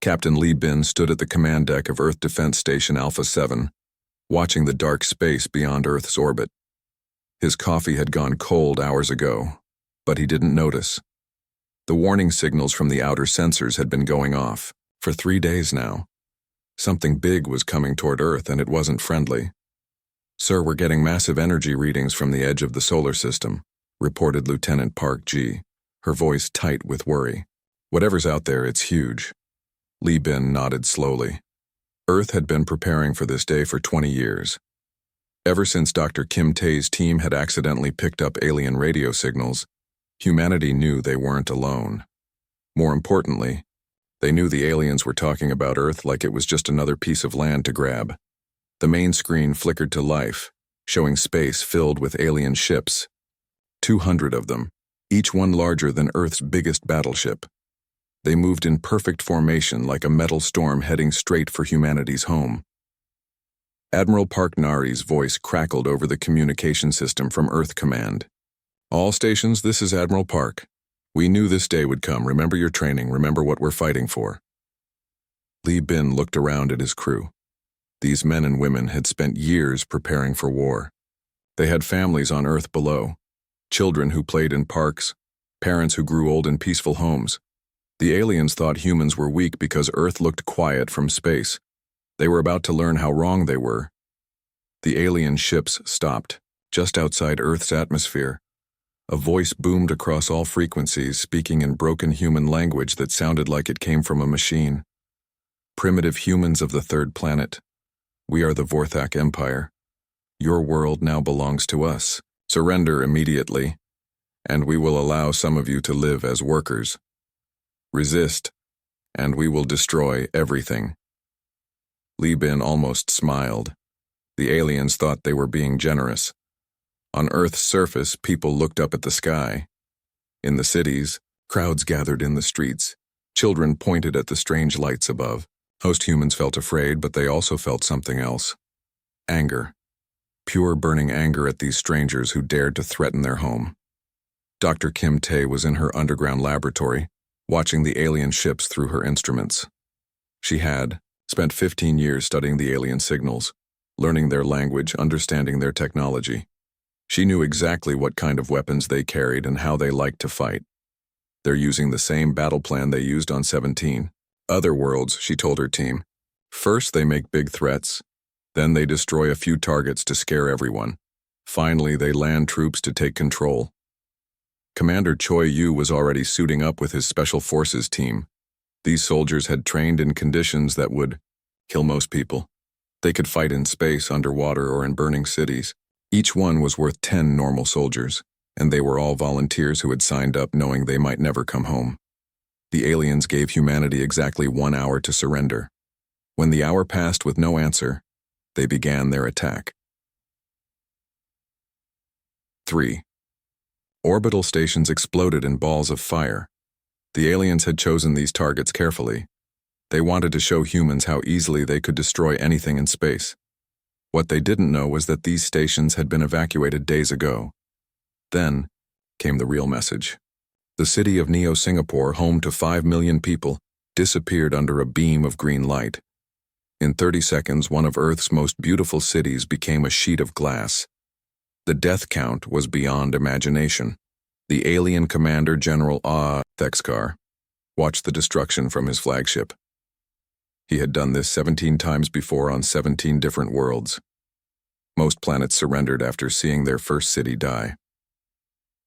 Captain Lee Bin stood at the command deck of Earth Defense Station Alpha 7, watching the dark space beyond Earth's orbit. His coffee had gone cold hours ago, but he didn't notice. The warning signals from the outer sensors had been going off for 3 days now. Something big was coming toward Earth, and it wasn't friendly. "Sir, we're getting massive energy readings from the edge of the solar system," reported Lieutenant Park G, her voice tight with worry. "Whatever's out there, it's huge." Lee Bin nodded slowly. Earth had been preparing for this day for 20 years. Ever since Dr. Kim Tae's team had accidentally picked up alien radio signals, humanity knew they weren't alone. More importantly, they knew the aliens were talking about Earth like it was just another piece of land to grab. The main screen flickered to life, showing space filled with alien ships. 200 of them, each one larger than Earth's biggest battleship. They moved in perfect formation like a metal storm heading straight for humanity's home. Admiral Park Nari's voice crackled over the communication system from Earth Command. "All stations, this is Admiral Park. We knew this day would come. Remember your training. Remember what we're fighting for." Lee Bin looked around at his crew. These men and women had spent years preparing for war. They had families on Earth below, children who played in parks, parents who grew old in peaceful homes. The aliens thought humans were weak because Earth looked quiet from space. They were about to learn how wrong they were. The alien ships stopped, just outside Earth's atmosphere. A voice boomed across all frequencies, speaking in broken human language that sounded like it came from a machine. "Primitive humans of the third planet. We are the Vorthak Empire. Your world now belongs to us. Surrender immediately, and we will allow some of you to live as workers. Resist, and we will destroy everything." Lee Bin almost smiled. The aliens thought they were being generous. On Earth's surface, people looked up at the sky. In the cities, crowds gathered in the streets. Children pointed at the strange lights above. Most humans felt afraid, but they also felt something else. Anger. Pure burning anger at these strangers who dared to threaten their home. Dr. Kim Tae was in her underground laboratory, watching the alien ships through her instruments. She had spent 15 years studying the alien signals, learning their language, understanding their technology. She knew exactly what kind of weapons they carried and how they liked to fight. They're using the same battle plan they used on 17. Other worlds, she told her team. First they make big threats, then they destroy a few targets to scare everyone. Finally, they land troops to take control. Commander Choi Yu was already suiting up with his Special Forces team. These soldiers had trained in conditions that would kill most people. They could fight in space, underwater, or in burning cities. Each one was worth 10 normal soldiers, and they were all volunteers who had signed up knowing they might never come home. The aliens gave humanity exactly 1 hour to surrender. When the hour passed with no answer, they began their attack. 3. Orbital stations exploded in balls of fire. The aliens had chosen these targets carefully. They wanted to show humans how easily they could destroy anything in space. What they didn't know was that these stations had been evacuated days ago. Then came the real message. The city of Neo Singapore, home to 5 million people, disappeared under a beam of green light. In 30 seconds, one of Earth's most beautiful cities became a sheet of glass. The death count was beyond imagination. The alien commander, General Thexkar, watched the destruction from his flagship. He had done this 17 times before on 17 different worlds. Most planets surrendered after seeing their first city die.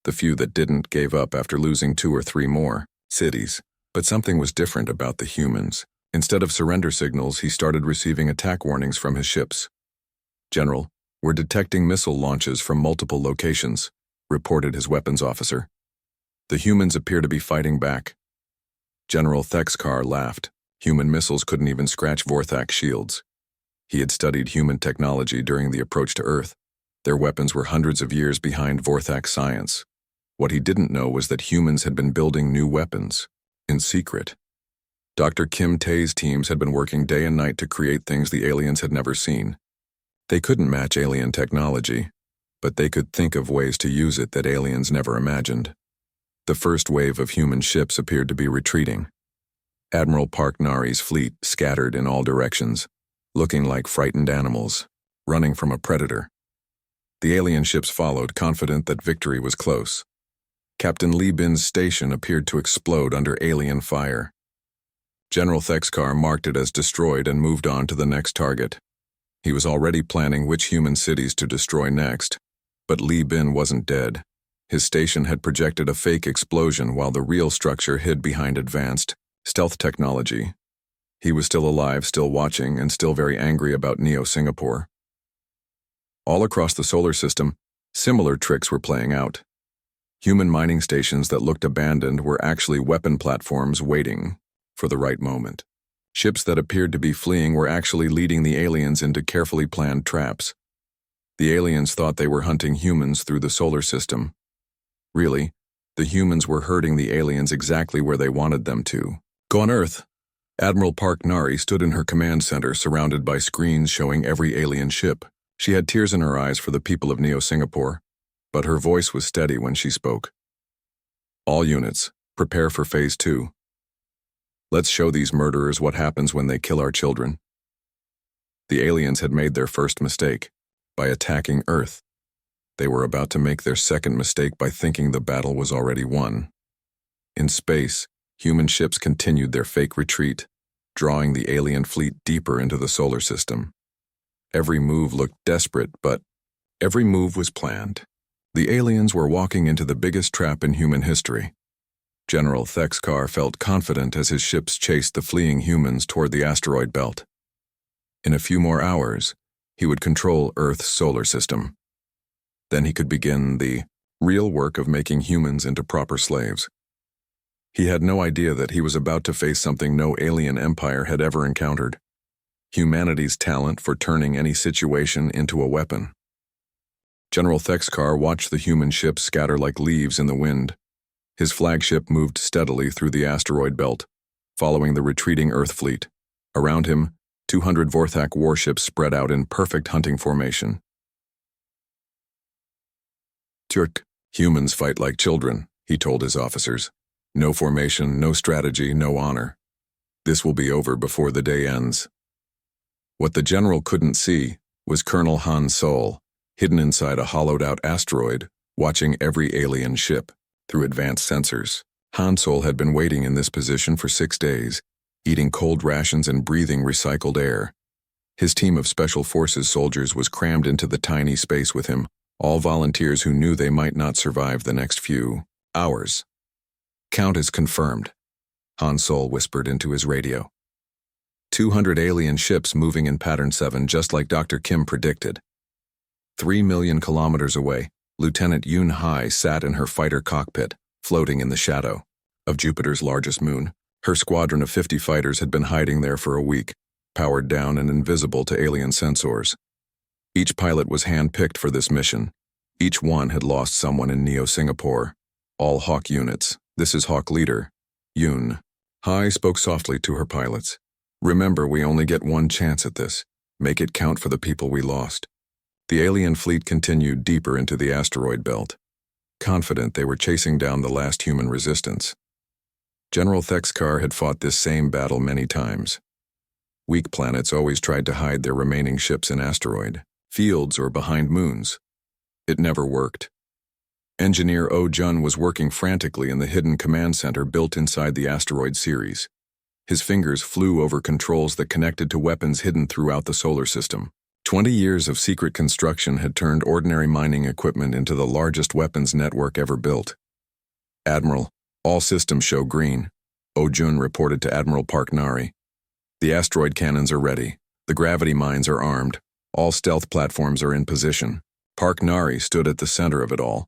The few that didn't gave up after losing 2 or 3 more cities. But something was different about the humans. Instead of surrender signals, he started receiving attack warnings from his ships. "General, we're detecting missile launches from multiple locations," reported his weapons officer. "The humans appear to be fighting back." General Thexkar laughed. Human missiles couldn't even scratch Vorthak shields. He had studied human technology during the approach to Earth. Their weapons were hundreds of years behind Vorthak science. What he didn't know was that humans had been building new weapons, in secret. Dr. Kim Tae's teams had been working day and night to create things the aliens had never seen. They couldn't match alien technology, but they could think of ways to use it that aliens never imagined. The first wave of human ships appeared to be retreating. Admiral Park Nari's fleet scattered in all directions, looking like frightened animals, running from a predator. The alien ships followed, confident that victory was close. Captain Lee Bin's station appeared to explode under alien fire. General Thexkar marked it as destroyed and moved on to the next target. He was already planning which human cities to destroy next, but Lee Bin wasn't dead. His station had projected a fake explosion while the real structure hid behind advanced stealth technology. He was still alive, still watching, and still very angry about Neo-Singapore. All across the solar system, similar tricks were playing out. Human mining stations that looked abandoned were actually weapon platforms waiting for the right moment. Ships that appeared to be fleeing were actually leading the aliens into carefully planned traps. The aliens thought they were hunting humans through the solar system. Really, the humans were herding the aliens exactly where they wanted them to. On Earth, Admiral Park Nari stood in her command center surrounded by screens showing every alien ship. She had tears in her eyes for the people of Neo-Singapore, but her voice was steady when she spoke. All units, prepare for Phase 2. Let's show these murderers what happens when they kill our children. The aliens had made their first mistake by attacking Earth. They were about to make their second mistake by thinking the battle was already won. In space, human ships continued their fake retreat, drawing the alien fleet deeper into the solar system. Every move looked desperate, but every move was planned. The aliens were walking into the biggest trap in human history. General Thexkar felt confident as his ships chased the fleeing humans toward the asteroid belt. In a few more hours, he would control Earth's solar system. Then he could begin the real work of making humans into proper slaves. He had no idea that he was about to face something no alien empire had ever encountered: humanity's talent for turning any situation into a weapon. General Thexkar watched the human ships scatter like leaves in the wind. His flagship moved steadily through the asteroid belt, following the retreating Earth fleet. Around him, 200 Vorthak warships spread out in perfect hunting formation. "Turk, humans fight like children," he told his officers. "No formation, no strategy, no honor. This will be over before the day ends." What the general couldn't see was Colonel Han Sol, hidden inside a hollowed-out asteroid, watching every alien ship through advanced sensors. Han Sol had been waiting in this position for 6 days, eating cold rations and breathing recycled air. His team of Special Forces soldiers was crammed into the tiny space with him, all volunteers who knew they might not survive the next few hours. "Count is confirmed," Han Sol whispered into his radio. 200 alien ships moving in Pattern 7, just like Dr. Kim predicted. 3 million kilometers away, Lieutenant Yun Hai sat in her fighter cockpit, floating in the shadow of Jupiter's largest moon. Her squadron of 50 fighters had been hiding there for a week, powered down and invisible to alien sensors. Each pilot was hand-picked for this mission. Each one had lost someone in Neo-Singapore. All Hawk units. This is Hawk Leader, Yun. Hai spoke softly to her pilots. "Remember, we only get one chance at this. Make it count for the people we lost." The alien fleet continued deeper into the asteroid belt, confident they were chasing down the last human resistance. General Thexkar had fought this same battle many times. Weak planets always tried to hide their remaining ships in asteroid fields or behind moons. It never worked. Engineer Oh Jun was working frantically in the hidden command center built inside the asteroid series. His fingers flew over controls that connected to weapons hidden throughout the solar system. 20 years of secret construction had turned ordinary mining equipment into the largest weapons network ever built. "Admiral, all systems show green," Oh Jun reported to Admiral Park Nari. "The asteroid cannons are ready. The gravity mines are armed. All stealth platforms are in position." Park Nari stood at the center of it all,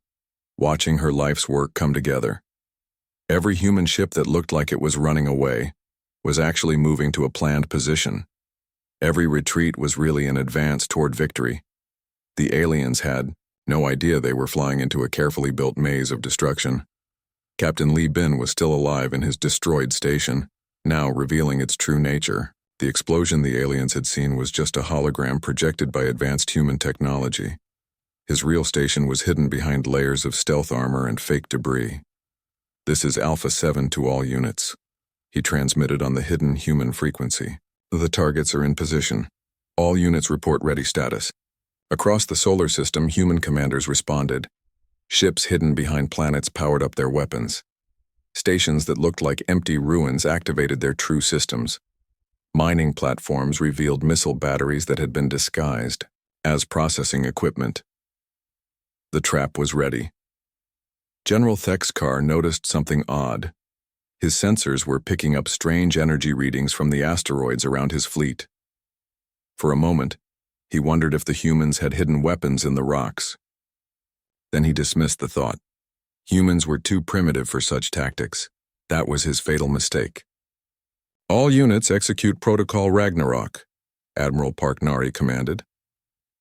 watching her life's work come together. Every human ship that looked like it was running away was actually moving to a planned position. Every retreat was really an advance toward victory. The aliens had no idea they were flying into a carefully built maze of destruction. Captain Lee Bin was still alive in his destroyed station, now revealing its true nature. The explosion the aliens had seen was just a hologram projected by advanced human technology. His real station was hidden behind layers of stealth armor and fake debris. "This is Alpha 7 to all units. he transmitted on the hidden human frequency. The targets are in position. All units report ready status. Across the solar system, human commanders responded. Ships hidden behind planets powered up their weapons. Stations that looked like empty ruins activated their true systems. Mining platforms revealed missile batteries that had been disguised as processing equipment. The trap was ready. General Thexkar noticed something odd. His sensors were picking up strange energy readings from the asteroids around his fleet. For a moment, he wondered if the humans had hidden weapons in the rocks. Then he dismissed the thought. Humans were too primitive for such tactics. That was his fatal mistake. All units execute Protocol Ragnarok, Admiral Parknari commanded.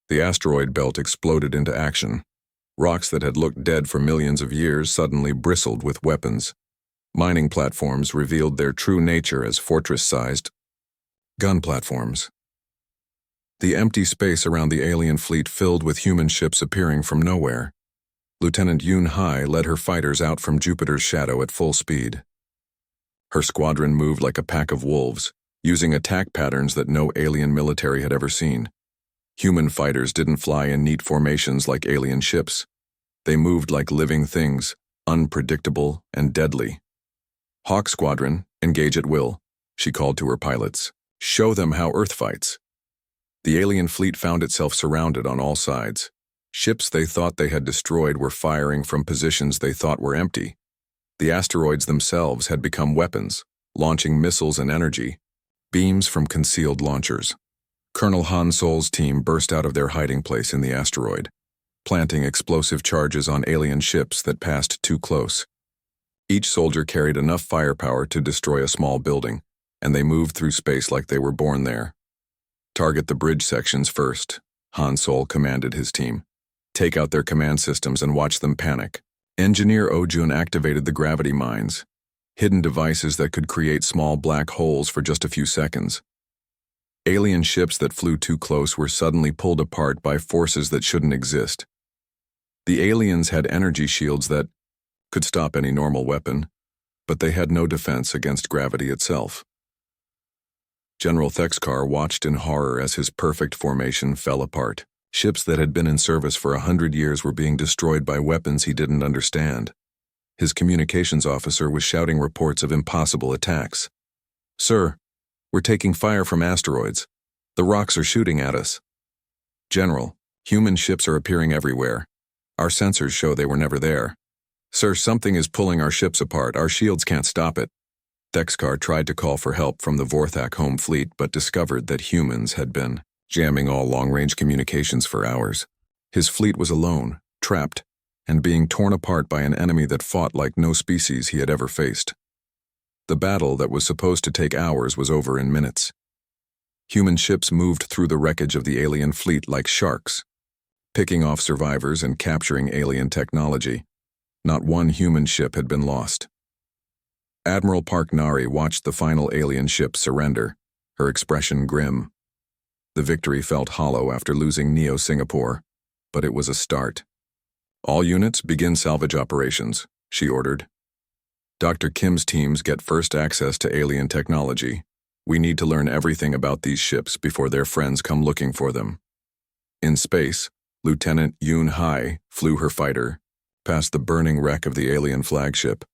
The asteroid belt exploded into action. Rocks that had looked dead for millions of years suddenly bristled with weapons. Mining platforms revealed their true nature as fortress-sized gun platforms. The empty space around the alien fleet filled with human ships appearing from nowhere. Lieutenant Yoon Hai led her fighters out from Jupiter's shadow at full speed. Her squadron moved like a pack of wolves, using attack patterns that no alien military had ever seen. Human fighters didn't fly in neat formations like alien ships. They moved like living things, unpredictable and deadly. Hawk Squadron, engage at will, she called to her pilots. Show them how Earth fights. The alien fleet found itself surrounded on all sides. Ships they thought they had destroyed were firing from positions they thought were empty. The asteroids themselves had become weapons, launching missiles and energy, beams from concealed launchers. Colonel Han Sol's team burst out of their hiding place in the asteroid, planting explosive charges on alien ships that passed too close. Each soldier carried enough firepower to destroy a small building, and they moved through space like they were born there. Target the bridge sections first, Han Sol commanded his team. Take out their command systems and watch them panic. Engineer Oh-jun activated the gravity mines, hidden devices that could create small black holes for just a few seconds. Alien ships that flew too close were suddenly pulled apart by forces that shouldn't exist. The aliens had energy shields that could stop any normal weapon, but they had no defense against gravity itself. General Thexkar watched in horror as his perfect formation fell apart. Ships that had been in service for 100 years were being destroyed by weapons he didn't understand. His communications officer was shouting reports of impossible attacks. "Sir, we're taking fire from asteroids. The rocks are shooting at us." "General, human ships are appearing everywhere. Our sensors show they were never there." "Sir, something is pulling our ships apart. Our shields can't stop it." Thexkar tried to call for help from the Vorthak home fleet but discovered that humans had been jamming all long-range communications for hours. His fleet was alone, trapped, and being torn apart by an enemy that fought like no species he had ever faced. The battle that was supposed to take hours was over in minutes. Human ships moved through the wreckage of the alien fleet like sharks, picking off survivors and capturing alien technology. Not one human ship had been lost. Admiral Parknari watched the final alien ship surrender, her expression grim. The victory felt hollow after losing Neo Singapore, but it was a start. "All units begin salvage operations," she ordered. "Dr. Kim's teams get first access to alien technology. We need to learn everything about these ships before their friends come looking for them." In space, Lieutenant Yoon Hai flew her fighter past the burning wreck of the alien flagship.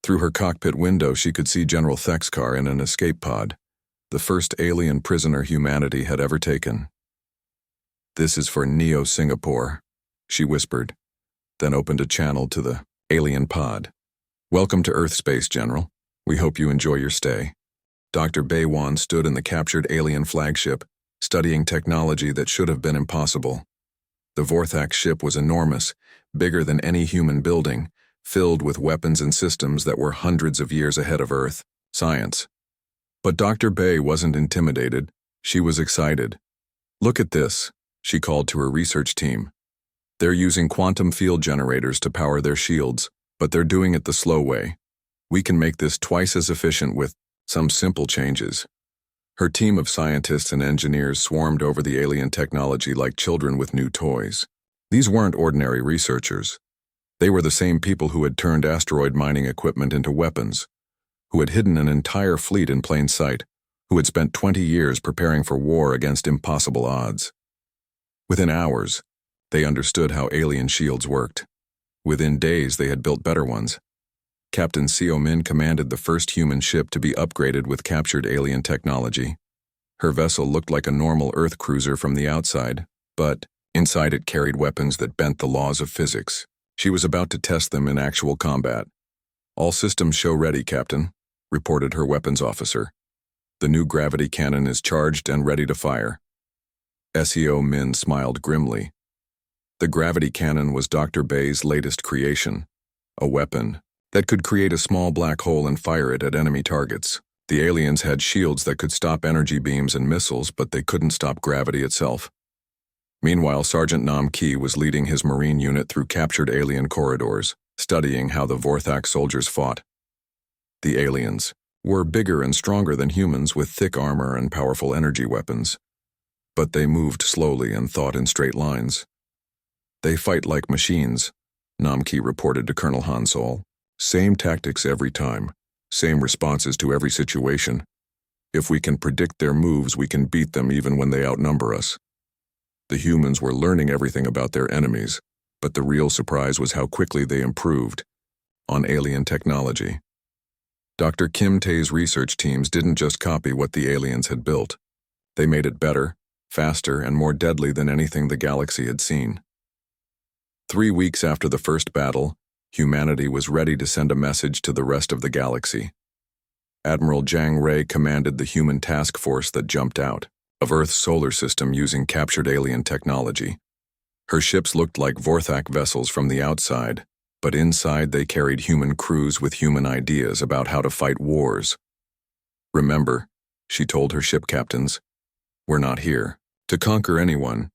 Through her cockpit window, she could see General Thexkar in an escape pod, the first alien prisoner humanity had ever taken. "This is for Neo Singapore," she whispered, then opened a channel to the alien pod. "Welcome to Earth space, General. We hope you enjoy your stay." Dr. Baewan stood in the captured alien flagship, studying technology that should have been impossible. The Vorthak ship was enormous, bigger than any human building, filled with weapons and systems that were hundreds of years ahead of Earth science. But Dr. Bay wasn't intimidated. She was excited. "Look at this," she called to her research team. "They're using quantum field generators to power their shields, but they're doing it the slow way. We can make this twice as efficient with some simple changes." Her team of scientists and engineers swarmed over the alien technology like children with new toys. These weren't ordinary researchers. They were the same people who had turned asteroid mining equipment into weapons. who had hidden an entire fleet in plain sight, who had spent 20 years preparing for war against impossible odds. Within hours, they understood how alien shields worked. Within days, they had built better ones. Captain Seo Min commanded the first human ship to be upgraded with captured alien technology. Her vessel looked like a normal Earth cruiser from the outside, but inside it carried weapons that bent the laws of physics. She was about to test them in actual combat. "All systems show ready, Captain," reported her weapons officer. "The new gravity cannon is charged and ready to fire." Seo Min smiled grimly. The gravity cannon was Dr. Bay's latest creation, a weapon that could create a small black hole and fire it at enemy targets. The aliens had shields that could stop energy beams and missiles, but they couldn't stop gravity itself. Meanwhile, Sergeant Nam Ki was leading his Marine unit through captured alien corridors, studying how the Vorthak soldiers fought. The aliens were bigger and stronger than humans with thick armor and powerful energy weapons. But they moved slowly and thought in straight lines. "They fight like machines," Nam Ki reported to Colonel Han Sol. "Same tactics every time, same responses to every situation. If we can predict their moves, we can beat them even when they outnumber us." The humans were learning everything about their enemies, but the real surprise was how quickly they improved on alien technology. Dr. Kim Tae's research teams didn't just copy what the aliens had built. They made it better, faster, and more deadly than anything the galaxy had seen. 3 weeks after the first battle, humanity was ready to send a message to the rest of the galaxy. Admiral Zhang Rei commanded the human task force that jumped out of Earth's solar system using captured alien technology. Her ships looked like Vorthak vessels from the outside, but inside they carried human crews with human ideas about how to fight wars. "Remember," she told her ship captains, "we're not here to conquer anyone.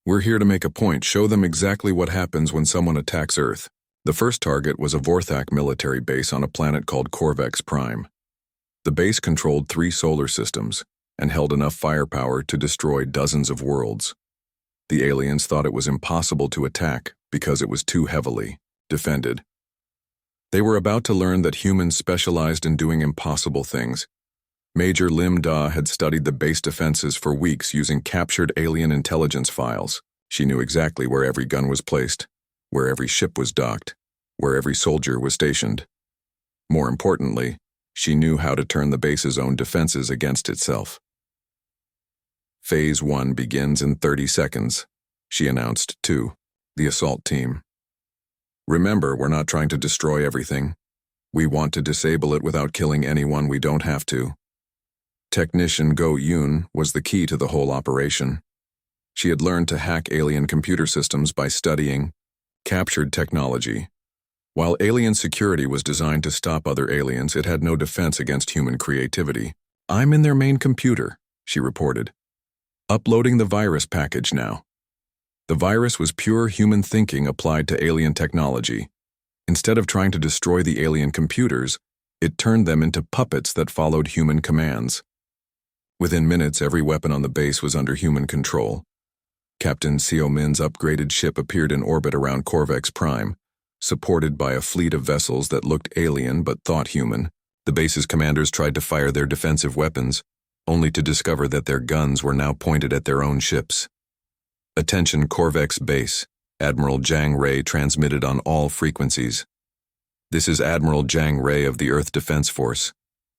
We're here to make a point, show them exactly what happens when someone attacks Earth." The first target was a Vorthak military base on a planet called Corvex Prime. The base controlled 3 solar systems and held enough firepower to destroy dozens of worlds. The aliens thought it was impossible to attack because it was too heavily defended. They were about to learn that humans specialized in doing impossible things. Major Lim Da had studied the base defenses for weeks using captured alien intelligence files. She knew exactly where every gun was placed, where every ship was docked, where every soldier was stationed. More importantly, she knew how to turn the base's own defenses against itself. "Phase 1 begins in 30 seconds, she announced to the assault team. "Remember, we're not trying to destroy everything. We want to disable it without killing anyone we don't have to." Technician Go Yoon was the key to the whole operation. She had learned to hack alien computer systems by studying captured technology. While alien security was designed to stop other aliens, it had no defense against human creativity. "I'm in their main computer," she reported. "Uploading the virus package now." The virus was pure human thinking applied to alien technology. Instead of trying to destroy the alien computers, it turned them into puppets that followed human commands. Within minutes, every weapon on the base was under human control. Captain Seo Min's upgraded ship appeared in orbit around Corvex Prime, supported by a fleet of vessels that looked alien but thought human. The base's commanders tried to fire their defensive weapons, only to discover that their guns were now pointed at their own ships. "Attention Corvex Base," Admiral Zhang Rei transmitted on all frequencies. "This is Admiral Zhang Rei of the Earth Defense Force.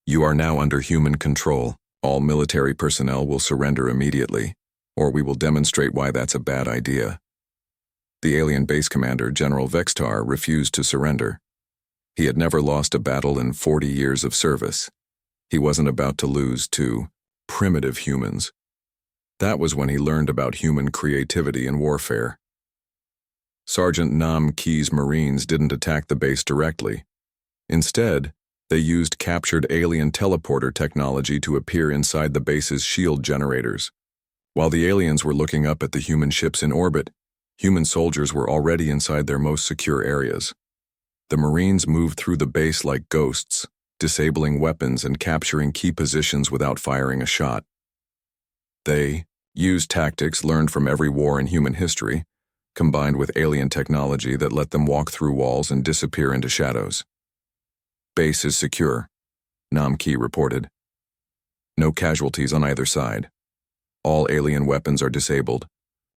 You are now under human control. All military personnel will surrender immediately, or we will demonstrate why that's a bad idea." The alien base commander, General Vextar, refused to surrender. He had never lost a battle in 40 years of service. He wasn't about to lose to primitive humans. That was when he learned about human creativity in warfare. Sergeant Nam Ki's Marines didn't attack the base directly. Instead, they used captured alien teleporter technology to appear inside the base's shield generators. While the aliens were looking up at the human ships in orbit, human soldiers were already inside their most secure areas. The Marines moved through the base like ghosts, disabling weapons and capturing key positions without firing a shot. They used tactics learned from every war in human history, combined with alien technology that let them walk through walls and disappear into shadows. "Base is secure," Namki reported. No casualties on either side. All alien weapons are disabled.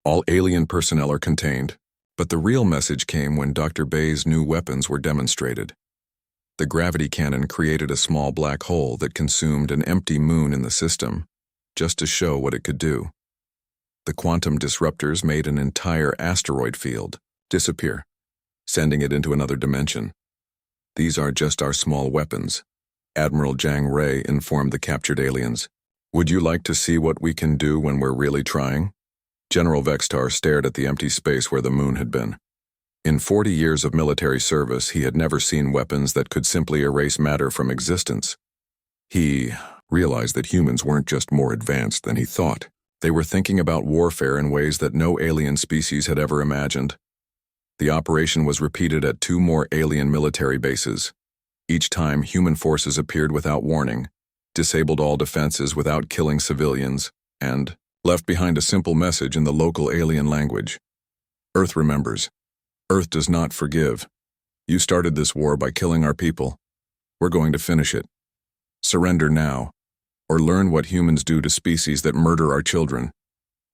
All alien personnel are contained. But the real message came when Dr. Bay's new weapons were demonstrated. The gravity cannon created a small black hole that consumed an empty moon in the system, just to show what it could do. The quantum disruptors made an entire asteroid field disappear, sending it into another dimension. These are just our small weapons, Admiral Zhang Rei informed the captured aliens. Would you like to see what we can do when we're really trying? General Vextar stared at the empty space where the moon had been. In 40 years of military service, he had never seen weapons that could simply erase matter from existence. He realized that humans weren't just more advanced than he thought. They were thinking about warfare in ways that no alien species had ever imagined. The operation was repeated at 2 more alien military bases. Each time, human forces appeared without warning, disabled all defenses without killing civilians, and left behind a simple message in the local alien language. Earth remembers. Earth does not forgive. You started this war by killing our people. We're going to finish it. Surrender now, or learn what humans do to species that murder our children.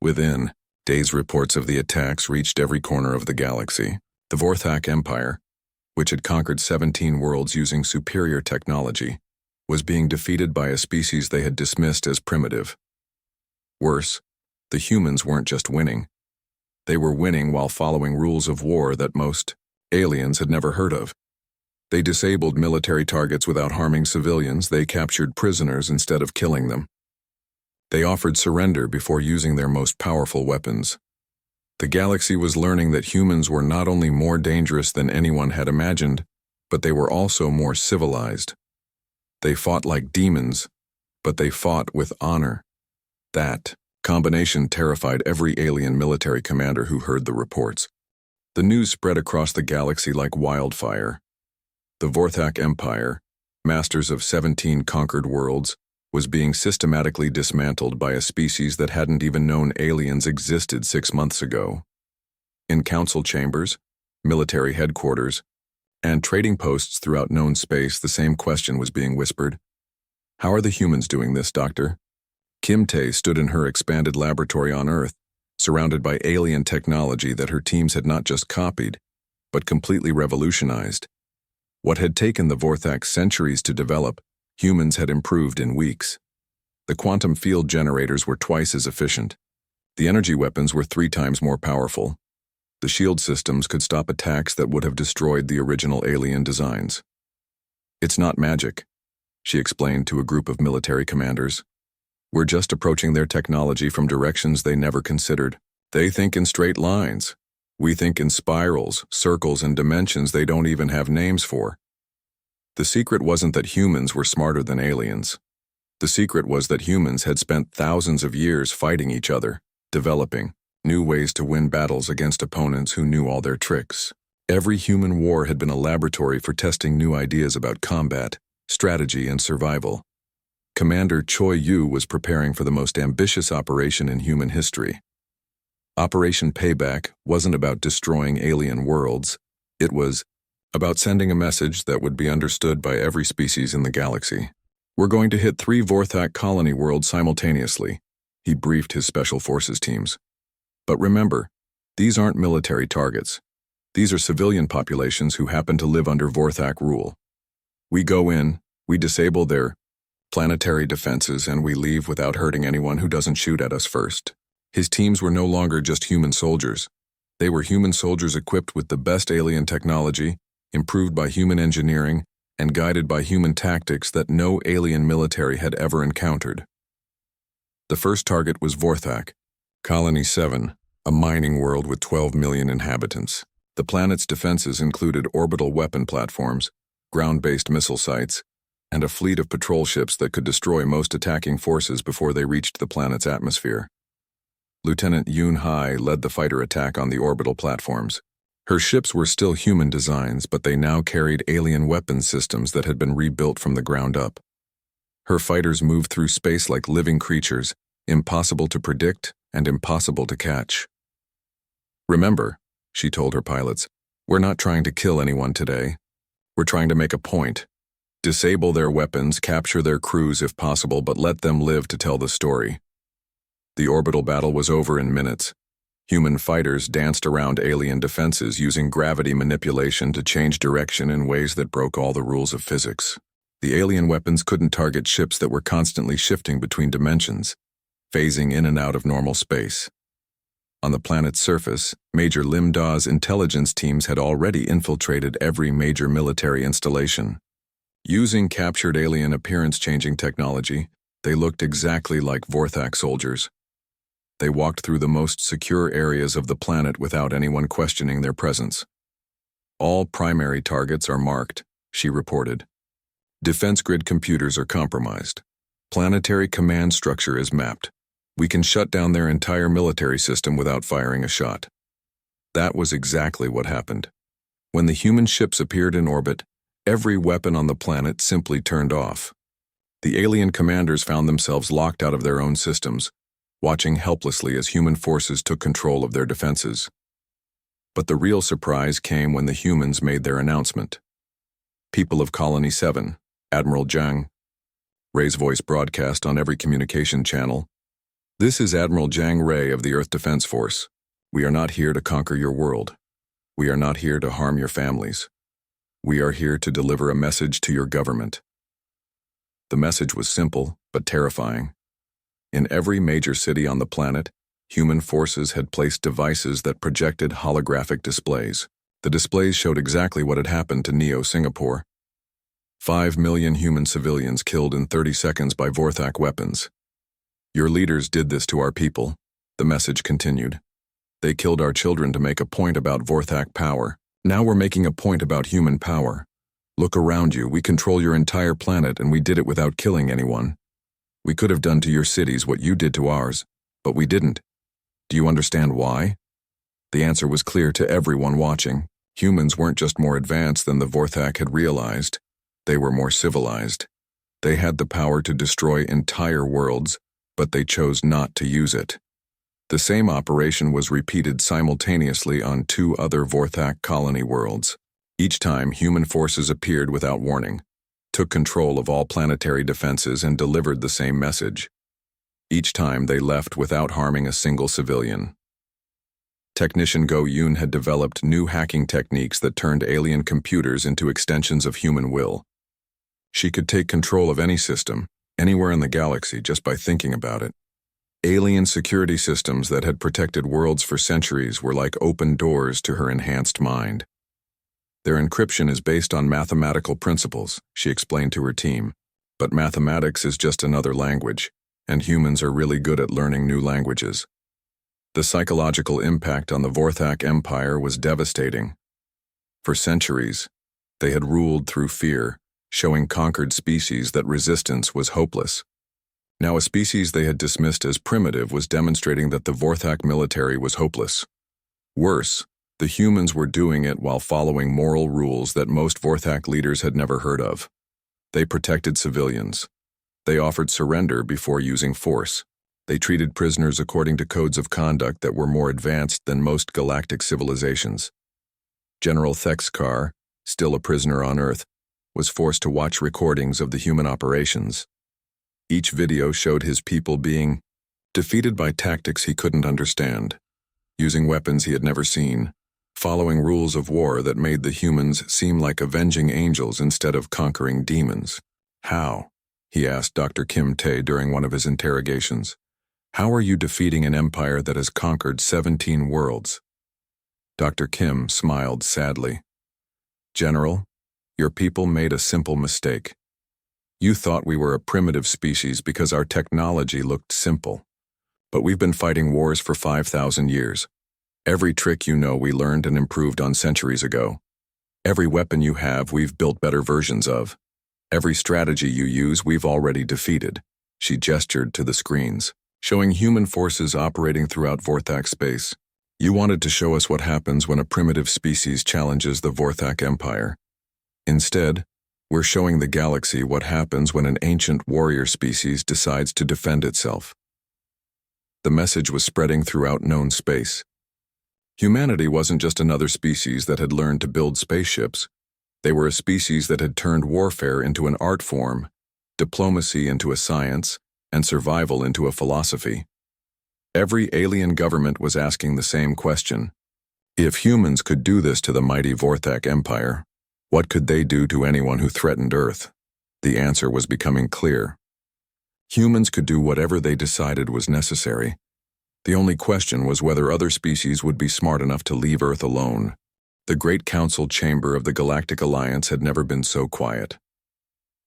Within days, reports of the attacks reached every corner of the galaxy. The Vorthak Empire, which had conquered 17 worlds using superior technology, was being defeated by a species they had dismissed as primitive. Worse, the humans weren't just winning. They were winning while following rules of war that most aliens had never heard of. They disabled military targets without harming civilians. They captured prisoners instead of killing them. They offered surrender before using their most powerful weapons. The galaxy was learning that humans were not only more dangerous than anyone had imagined, but they were also more civilized. They fought like demons, but they fought with honor. That combination terrified every alien military commander who heard the reports. The news spread across the galaxy like wildfire. The Vorthak Empire, masters of 17 conquered worlds, was being systematically dismantled by a species that hadn't even known aliens existed 6 months ago. In council chambers, military headquarters, and trading posts throughout known space, the same question was being whispered. How are the humans doing this, Doctor? Kim Tae stood in her expanded laboratory on Earth, surrounded by alien technology that her teams had not just copied, but completely revolutionized. What had taken the Vorthak centuries to develop, humans had improved in weeks. The quantum field generators were twice as efficient. The energy weapons were 3 times more powerful. The shield systems could stop attacks that would have destroyed the original alien designs. It's not magic, she explained to a group of military commanders. We're just approaching their technology from directions they never considered. They think in straight lines. We think in spirals, circles, and dimensions they don't even have names for. The secret wasn't that humans were smarter than aliens. The secret was that humans had spent thousands of years fighting each other, developing new ways to win battles against opponents who knew all their tricks. Every human war had been a laboratory for testing new ideas about combat, strategy, and survival. Commander Choi Yu was preparing for the most ambitious operation in human history. Operation Payback wasn't about destroying alien worlds. It was about sending a message that would be understood by every species in the galaxy. We're going to hit 3 Vorthak colony worlds simultaneously, he briefed his special forces teams. But remember, these aren't military targets. These are civilian populations who happen to live under Vorthak rule. We go in, we disable their planetary defenses, and we leave without hurting anyone who doesn't shoot at us first. His teams were no longer just human soldiers. They were human soldiers equipped with the best alien technology, improved by human engineering, and guided by human tactics that no alien military had ever encountered. The first target was Vorthak, Colony 7, a mining world with 12 million inhabitants. The planet's defenses included orbital weapon platforms, ground-based missile sites, and a fleet of patrol ships that could destroy most attacking forces before they reached the planet's atmosphere. Lieutenant Yoon Hai led the fighter attack on the orbital platforms. Her ships were still human designs, but they now carried alien weapons systems that had been rebuilt from the ground up. Her fighters moved through space like living creatures, impossible to predict and impossible to catch. Remember, she told her pilots, we're not trying to kill anyone today. We're trying to make a point. Disable their weapons, capture their crews if possible, but let them live to tell the story. The orbital battle was over in minutes. Human fighters danced around alien defenses using gravity manipulation to change direction in ways that broke all the rules of physics. The alien weapons couldn't target ships that were constantly shifting between dimensions, phasing in and out of normal space. On the planet's surface, Major Limdaw's intelligence teams had already infiltrated every major military installation. Using captured alien appearance-changing technology, they looked exactly like Vorthak soldiers. They walked through the most secure areas of the planet without anyone questioning their presence. All primary targets are marked, she reported. Defense grid computers are compromised. Planetary command structure is mapped. We can shut down their entire military system without firing a shot. That was exactly what happened. When the human ships appeared in orbit, every weapon on the planet simply turned off. The alien commanders found themselves locked out of their own systems, watching helplessly as human forces took control of their defenses. But the real surprise came when the humans made their announcement. People of Colony 7, Admiral Zhang. Ray's voice broadcast on every communication channel. This is Admiral Zhang Ray of the Earth Defense Force. We are not here to conquer your world. We are not here to harm your families. We are here to deliver a message to your government. The message was simple, but terrifying. In every major city on the planet, human forces had placed devices that projected holographic displays. The displays showed exactly what had happened to Neo Singapore. 5 million human civilians killed in 30 seconds by Vorthak weapons. Your leaders did this to our people, the message continued. They killed our children to make a point about Vorthak power. Now we're making a point about human power. Look around you, we control your entire planet and we did it without killing anyone. We could have done to your cities what you did to ours, but we didn't. Do you understand why? The answer was clear to everyone watching. Humans weren't just more advanced than the Vorthak had realized. They were more civilized. They had the power to destroy entire worlds, but they chose not to use it. The same operation was repeated simultaneously on 2 other Vorthak colony worlds. Each time, human forces appeared without warning, took control of all planetary defenses and delivered the same message. Each time, they left without harming a single civilian. Technician Go Yoon had developed new hacking techniques that turned alien computers into extensions of human will. She could take control of any system, anywhere in the galaxy, just by thinking about it. Alien security systems that had protected worlds for centuries were like open doors to her enhanced mind. Their encryption is based on mathematical principles, she explained to her team. But mathematics is just another language, and humans are really good at learning new languages. The psychological impact on the Vorthak Empire was devastating. For centuries, they had ruled through fear, showing conquered species that resistance was hopeless. Now a species they had dismissed as primitive was demonstrating that the Vorthak military was hopeless. Worse, the humans were doing it while following moral rules that most Vorthak leaders had never heard of. They protected civilians. They offered surrender before using force. They treated prisoners according to codes of conduct that were more advanced than most galactic civilizations. General Thexkar, still a prisoner on Earth, was forced to watch recordings of the human operations. Each video showed his people being defeated by tactics he couldn't understand, using weapons he had never seen, following rules of war that made the humans seem like avenging angels instead of conquering demons. How? He asked Dr. Kim Tae during one of his interrogations. How are you defeating an empire that has conquered 17 worlds? Dr. Kim smiled sadly. General, your people made a simple mistake. You thought we were a primitive species because our technology looked simple. But we've been fighting wars for 5,000 years. Every trick you know we learned and improved on centuries ago. Every weapon you have we've built better versions of. Every strategy you use we've already defeated. She gestured to the screens, showing human forces operating throughout Vorthak space. You wanted to show us what happens when a primitive species challenges the Vorthak Empire. Instead, we're showing the galaxy what happens when an ancient warrior species decides to defend itself. The message was spreading throughout known space. Humanity wasn't just another species that had learned to build spaceships. They were a species that had turned warfare into an art form, diplomacy into a science, and survival into a philosophy. Every alien government was asking the same question. If humans could do this to the mighty Vorthak Empire, what could they do to anyone who threatened Earth? The answer was becoming clear. Humans could do whatever they decided was necessary. The only question was whether other species would be smart enough to leave Earth alone. The Great Council Chamber of the Galactic Alliance had never been so quiet.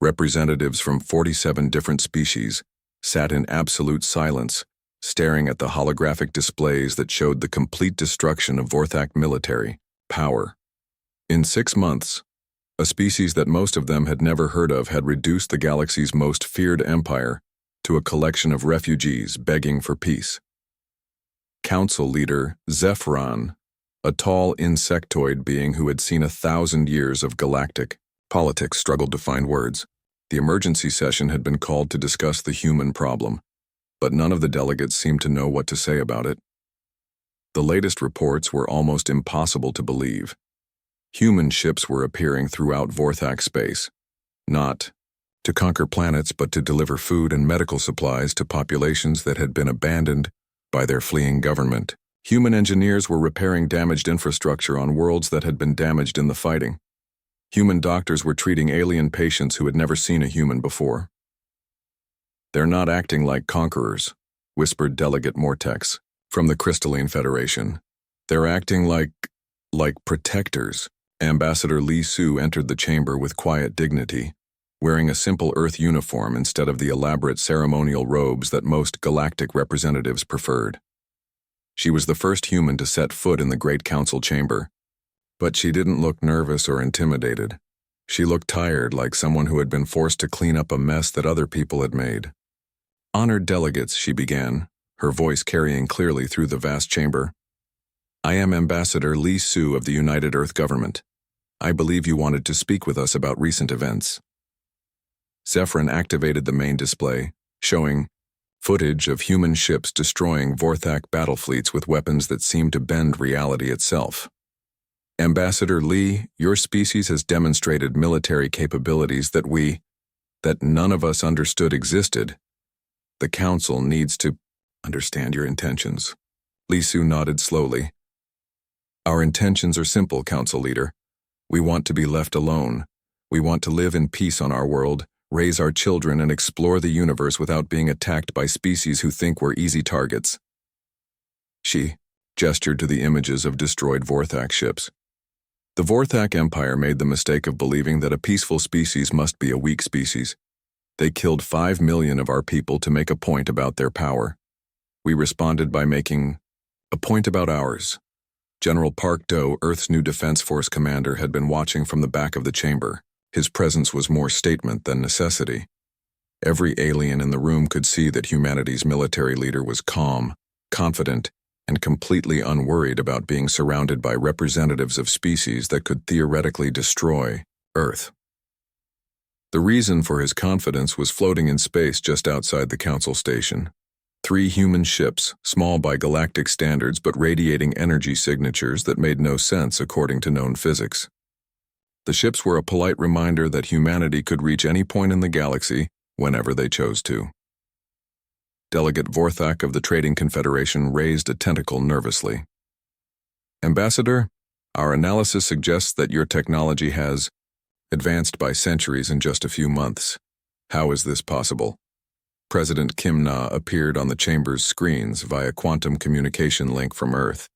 Representatives from 47 different species sat in absolute silence, staring at the holographic displays that showed the complete destruction of Vorthak military power. In 6 months, a species that most of them had never heard of had reduced the galaxy's most feared empire to a collection of refugees begging for peace. Council leader Zephyron, a tall insectoid being who had seen 1,000 years of galactic politics, struggled to find words. The emergency session had been called to discuss the human problem, but none of the delegates seemed to know what to say about it. The latest reports were almost impossible to believe. Human ships were appearing throughout Vorthak space, not to conquer planets but to deliver food and medical supplies to populations that had been abandoned by their fleeing government. Human engineers were repairing damaged infrastructure on worlds that had been damaged in the fighting. Human doctors were treating alien patients who had never seen a human before. "They're not acting like conquerors," whispered Delegate Mortex from the Crystalline Federation. "They're acting like protectors." Ambassador Li Su entered the chamber with quiet dignity, wearing a simple Earth uniform instead of the elaborate ceremonial robes that most galactic representatives preferred. She was the first human to set foot in the Great Council chamber, but she didn't look nervous or intimidated. She looked tired, like someone who had been forced to clean up a mess that other people had made. "Honored delegates," she began, her voice carrying clearly through the vast chamber. "I am Ambassador Li Su of the United Earth Government. I believe you wanted to speak with us about recent events." Zephyrin activated the main display, showing footage of human ships destroying Vorthak battle fleets with weapons that seemed to bend reality itself. "Ambassador Li, your species has demonstrated military capabilities that none of us understood existed. The Council needs to understand your intentions." Li Su nodded slowly. "Our intentions are simple, Council Leader. We want to be left alone. We want to live in peace on our world, raise our children, and explore the universe without being attacked by species who think we're easy targets." She gestured to the images of destroyed Vorthak ships. "The Vorthak Empire made the mistake of believing that a peaceful species must be a weak species. They killed 5 million of our people to make a point about their power. We responded by making a point about ours." General Park Do, Earth's new Defense Force commander, had been watching from the back of the chamber. His presence was more statement than necessity. Every alien in the room could see that humanity's military leader was calm, confident, and completely unworried about being surrounded by representatives of species that could theoretically destroy Earth. The reason for his confidence was floating in space just outside the Council station. 3 human ships, small by galactic standards but radiating energy signatures that made no sense according to known physics. The ships were a polite reminder that humanity could reach any point in the galaxy whenever they chose to. Delegate Vorthak of the Trading Confederation raised a tentacle nervously. "Ambassador, our analysis suggests that your technology has advanced by centuries in just a few months. How is this possible?" President Kim Na appeared on the chamber's screens via quantum communication link from Earth.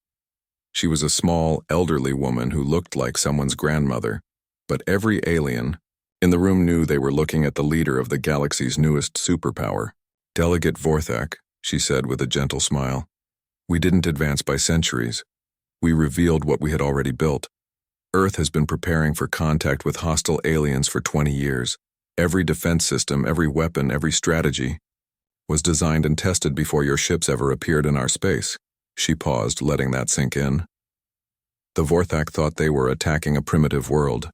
She was a small, elderly woman who looked like someone's grandmother, but every alien in the room knew they were looking at the leader of the galaxy's newest superpower. "Delegate Vorthak," she said with a gentle smile, "we didn't advance by centuries. We revealed what we had already built. Earth has been preparing for contact with hostile aliens for 20 years. Every defense system, every weapon, every strategy was designed and tested before your ships ever appeared in our space." She paused, letting that sink in. The Vorthak thought they were attacking a primitive world.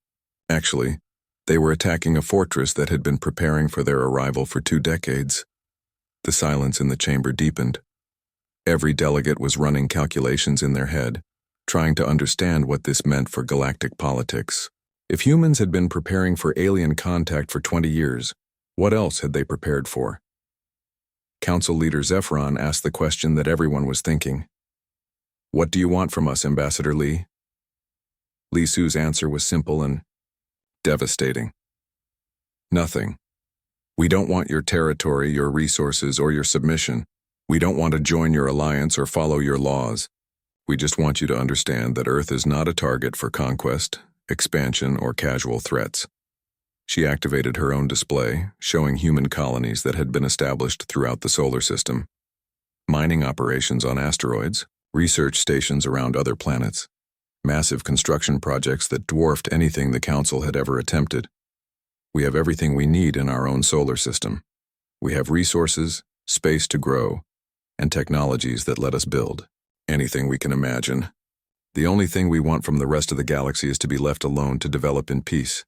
Actually, they were attacking a fortress that had been preparing for their arrival for 2 decades. The silence in the chamber deepened. Every delegate was running calculations in their head, trying to understand what this meant for galactic politics. If humans had been preparing for alien contact for 20 years, what else had they prepared for? Council leader Zephyron asked the question that everyone was thinking. What do you want from us, Ambassador Lee? Lee Su's answer was simple and devastating. Nothing. We don't want your territory, your resources, or your submission. We don't want to join your alliance or follow your laws. We just want you to understand that Earth is not a target for conquest, expansion, or casual threats. She activated her own display, showing human colonies that had been established throughout the solar system. Mining operations on asteroids, research stations around other planets, massive construction projects that dwarfed anything the Council had ever attempted. We have everything we need in our own solar system. We have resources, space to grow, and technologies that let us build anything we can imagine. The only thing we want from the rest of the galaxy is to be left alone to develop in peace.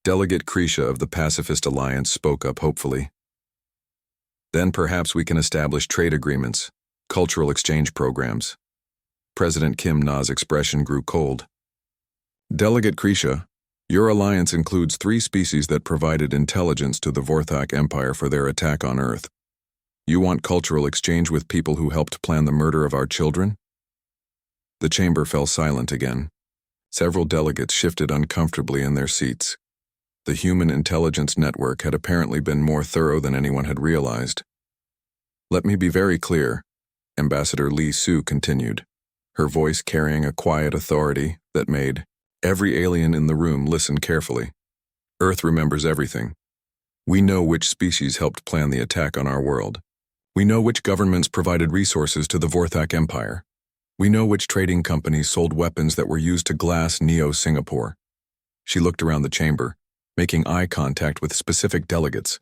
Delegate Krisha of the Pacifist Alliance spoke up hopefully. Then perhaps we can establish trade agreements, cultural exchange programs. President Kim Na's expression grew cold. Delegate Krisha, your alliance includes 3 species that provided intelligence to the Vorthak Empire for their attack on Earth. You want cultural exchange with people who helped plan the murder of our children? The chamber fell silent again. Several delegates shifted uncomfortably in their seats. The Human Intelligence Network had apparently been more thorough than anyone had realized. Let me be very clear, Ambassador Lee Su continued, her voice carrying a quiet authority that made every alien in the room listen carefully. Earth remembers everything. We know which species helped plan the attack on our world. We know which governments provided resources to the Vorthak Empire. We know which trading companies sold weapons that were used to glass Neo-Singapore. She looked around the chamber, making eye contact with specific delegates.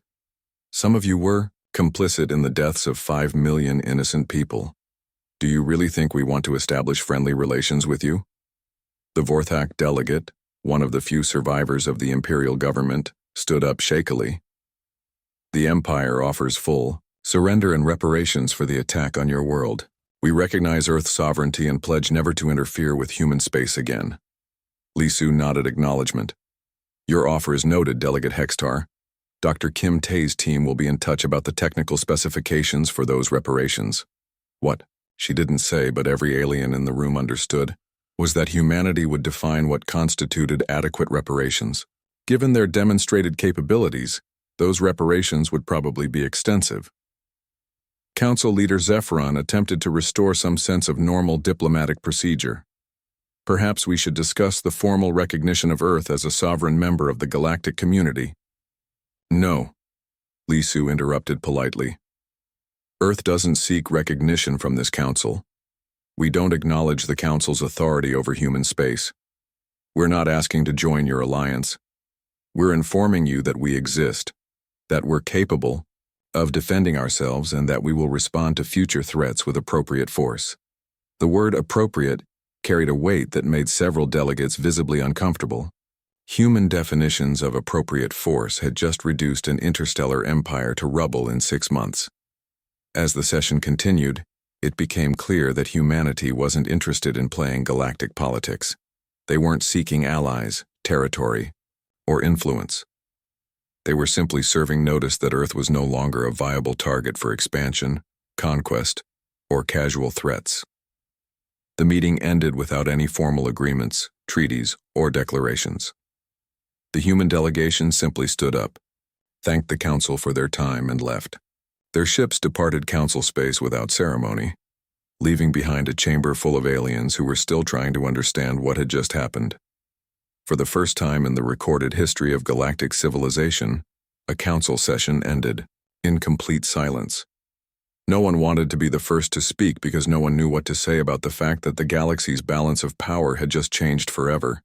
Some of you were complicit in the deaths of 5 million innocent people. Do you really think we want to establish friendly relations with you? The Vorthak delegate, one of the few survivors of the imperial government, stood up shakily. The Empire offers full surrender and reparations for the attack on your world. We recognize Earth's sovereignty and pledge never to interfere with human space again. Lee Su nodded acknowledgement. Your offer is noted, Delegate Hextar. Dr. Kim Tae's team will be in touch about the technical specifications for those reparations. What, she didn't say but every alien in the room understood, was that humanity would define what constituted adequate reparations. Given their demonstrated capabilities, those reparations would probably be extensive. Council leader Zephyron attempted to restore some sense of normal diplomatic procedure. Perhaps we should discuss the formal recognition of Earth as a sovereign member of the galactic community. No, Lee Su interrupted politely. Earth doesn't seek recognition from this council. We don't acknowledge the council's authority over human space. We're not asking to join your alliance. We're informing you that we exist, that we're capable of defending ourselves, and that we will respond to future threats with appropriate force. The word appropriate carried a weight that made several delegates visibly uncomfortable. Human definitions of appropriate force had just reduced an interstellar empire to rubble in 6 months. As the session continued, it became clear that humanity wasn't interested in playing galactic politics. They weren't seeking allies, territory, or influence. They were simply serving notice that Earth was no longer a viable target for expansion, conquest, or casual threats. The meeting ended without any formal agreements, treaties, or declarations. The human delegation simply stood up, thanked the council for their time, and left. Their ships departed council space without ceremony, leaving behind a chamber full of aliens who were still trying to understand what had just happened. For the first time in the recorded history of galactic civilization, a council session ended in complete silence. No one wanted to be the first to speak because no one knew what to say about the fact that the galaxy's balance of power had just changed forever.